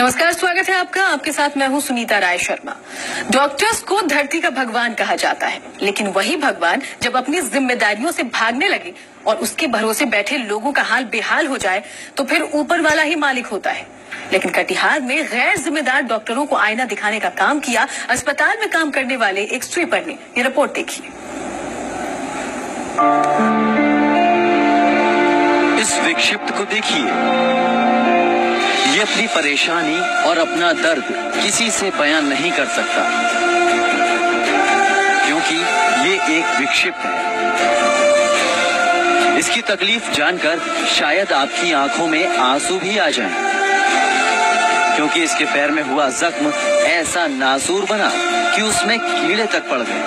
नमस्कार, स्वागत है आपका। आपके साथ मैं हूं सुनीता राय शर्मा। डॉक्टर्स को धरती का भगवान कहा जाता है, लेकिन वही भगवान जब अपनी जिम्मेदारियों से भागने लगे और उसके भरोसे बैठे लोगों का हाल बेहाल हो जाए तो फिर ऊपर वाला ही मालिक होता है। लेकिन कटिहार में गैर जिम्मेदार डॉक्टरों को आईना दिखाने का काम किया अस्पताल में काम करने वाले एक स्वीपर ने। ये रिपोर्ट देखिए। इस विक्षिप्त को देखिए। ये अपनी परेशानी और अपना दर्द किसी से बयान नहीं कर सकता, क्योंकि ये एक विक्षिप्त है। इसकी तकलीफ जानकर शायद आपकी आंखों में आंसू भी आ जाएं, क्योंकि इसके पैर में हुआ जख्म ऐसा नासूर बना कि उसमें कीड़े तक पड़ गए।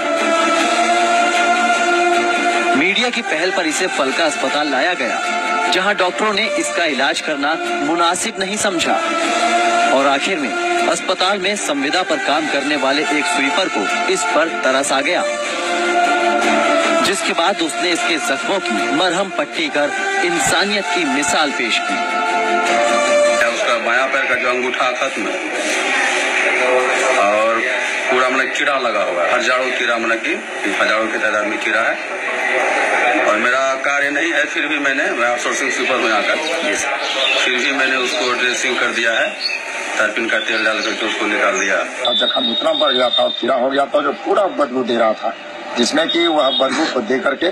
मीडिया की पहल पर इसे फलका अस्पताल लाया गया, जहां डॉक्टरों ने इसका इलाज करना मुनासिब नहीं समझा और आखिर में अस्पताल में संविदा पर काम करने वाले एक स्वीपर को इस पर तरस आ गया, जिसके बाद उसने इसके जख्मों की मरहम पट्टी कर इंसानियत की मिसाल पेश की। उसका बायां पैर का जो अंगूठा खत्म और पूरा मतलब कीड़ा लगा हुआ है, हजारों कीड़ा मतलब की हजारों की तादाद में कीड़ा है। और मेरा कार्य नहीं है, फिर भी मैं आउटसोर्सिंग स्वीपर में आकर फिर भी मैंने उसको ड्रेसिंग कर दिया है, तरपिन का तेल डाल करके उसको निकाल दिया। जख्म इतना बढ़ गया था और कीड़ा हो गया था जो पूरा बदबू दे रहा था, जिसमें कि वह बदबू को दे करके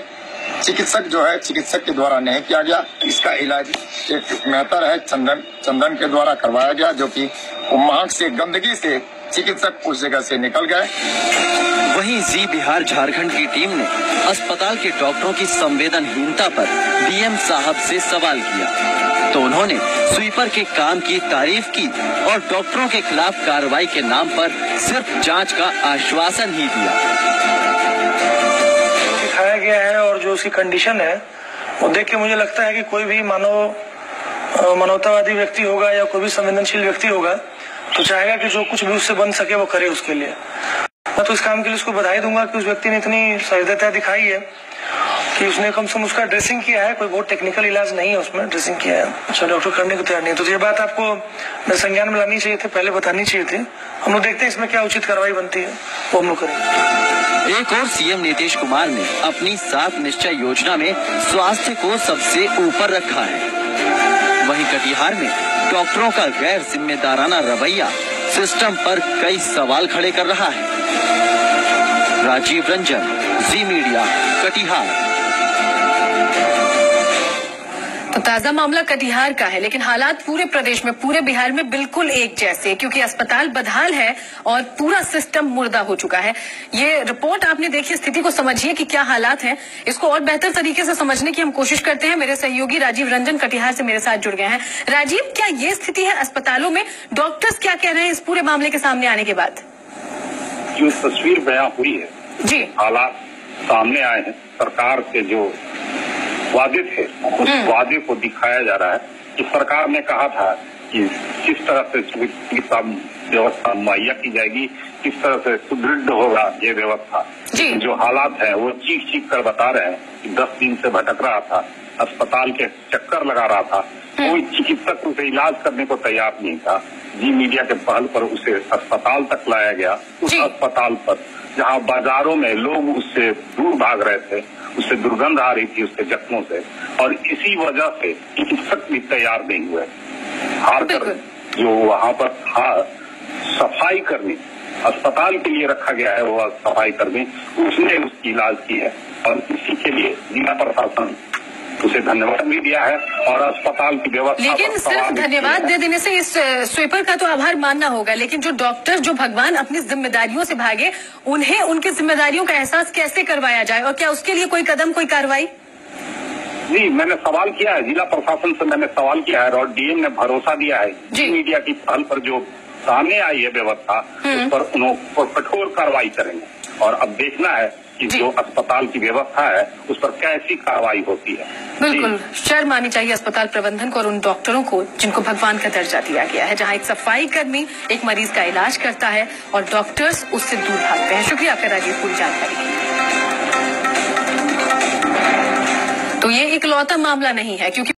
चिकित्सक के द्वारा नहीं किया गया। इसका इलाज एक मेहतर है चंदन के द्वारा करवाया गया, जो कि महक से गंदगी से चिकित्सक उस जगह से निकल गए। वहीं जी बिहार झारखंड की टीम ने अस्पताल के डॉक्टरों की संवेदनहीनता पर डीएम साहब से सवाल किया, तो उन्होंने स्वीपर के काम की तारीफ की और डॉक्टरों के खिलाफ कार्रवाई के नाम पर सिर्फ जांच का आश्वासन ही दिया। दिखाया गया है और जो उसकी कंडीशन है वो देख के मुझे लगता है कि कोई भी मानवतावादी व्यक्ति होगा या कोई भी संवेदनशील व्यक्ति होगा तो चाहेगा कि जो कुछ भी उससे बन सके वो करे उसके लिए। मैं तो इस काम के लिए उसको बधाई दूंगा कि उस व्यक्ति ने इतनी सहृदयता दिखाई है कि उसने कम से कम उसका ड्रेसिंग किया है। कोई बहुत टेक्निकल इलाज नहीं है, उसमें ड्रेसिंग किया है। अच्छा, डॉक्टर करने को तैयार नहीं है तो ये बात आपको संज्ञान में लानी चाहिए थी, पहले बतानी चाहिए थी। हम लोग देखते हैं इसमें क्या उचित कार्रवाई बनती है, वो हम लोग करेंगे। एक और सीएम नीतीश कुमार ने अपनी 7 निश्चय योजना में स्वास्थ्य को सबसे ऊपर रखा है। वहीं कटिहार में डॉक्टरों का गैर जिम्मेदाराना रवैया सिस्टम पर कई सवाल खड़े कर रहा है। राजीव रंजन, जी मीडिया, कटिहार। तो ताजा मामला कटिहार का है, लेकिन हालात पूरे प्रदेश में, पूरे बिहार में बिल्कुल एक जैसे, क्योंकि अस्पताल बदहाल है और पूरा सिस्टम मुर्दा हो चुका है। ये रिपोर्ट आपने देखी, स्थिति को समझिए कि क्या हालात हैं। इसको और बेहतर तरीके से समझने की हम कोशिश करते हैं। मेरे सहयोगी राजीव रंजन कटिहार से मेरे साथ जुड़ गए हैं। राजीव, क्या ये स्थिति है अस्पतालों में? डॉक्टर्स क्या कह रहे हैं इस पूरे मामले के सामने आने के बाद? जो तस्वीर बयां हुई है जी, हालात सामने आए हैं। सरकार के जो वादे थे उस वादे को दिखाया जा रहा है कि सरकार ने कहा था कि किस तरह से चिकित्सा व्यवस्था मुहैया की जाएगी, किस तरह से सुदृढ़ होगा ये व्यवस्था। जो हालात है वो चीख कर बता रहे हैं कि 10 दिन से भटक रहा था, अस्पताल के चक्कर लगा रहा था, कोई चिकित्सक उसे इलाज करने को तैयार नहीं था। जी मीडिया के पहल पर उसे अस्पताल तक लाया गया। उस अस्पताल पर जहां बाजारों में लोग उससे दूर भाग रहे थे, उससे दुर्गंध आ रही थी उसके जख्मों से, और इसी वजह से चिकित्सक भी तैयार नहीं हुए। हारकर जो वहां पर था सफाई कर्मी, अस्पताल के लिए रखा गया है वो सफाई कर्मी, उसने उसकी इलाज की है और इसी के लिए जिला प्रशासन उसे धन्यवाद भी दिया है और अस्पताल की व्यवस्था। लेकिन सिर्फ धन्यवाद दे देने से इस स्वीपर का तो आभार मानना होगा, लेकिन जो डॉक्टर, जो भगवान अपनी जिम्मेदारियों से भागे, उन्हें उनकी जिम्मेदारियों का एहसास कैसे करवाया जाए और क्या उसके लिए कोई कदम, कोई कार्रवाई? जी, मैंने सवाल किया है, जिला प्रशासन से मैंने सवाल किया है और डीएम ने भरोसा दिया है। जी मीडिया की पहल पर जो सामने आई है व्यवस्था, उस पर उन्होंने कठोर कार्रवाई करेंगे और अब देखना है कि जो अस्पताल की व्यवस्था है उस पर कैसी कार्रवाई होती है। बिल्कुल शर्म आनी चाहिए अस्पताल प्रबंधन को और उन डॉक्टरों को जिनको भगवान का दर्जा दिया गया है, जहां एक सफाई कर्मी एक मरीज का इलाज करता है और डॉक्टर्स उससे दूर भागते हैं। शुक्रिया आपका राजीव, पूरी जानकारी के लिए। तो ये इकलौता मामला नहीं है, क्योंकि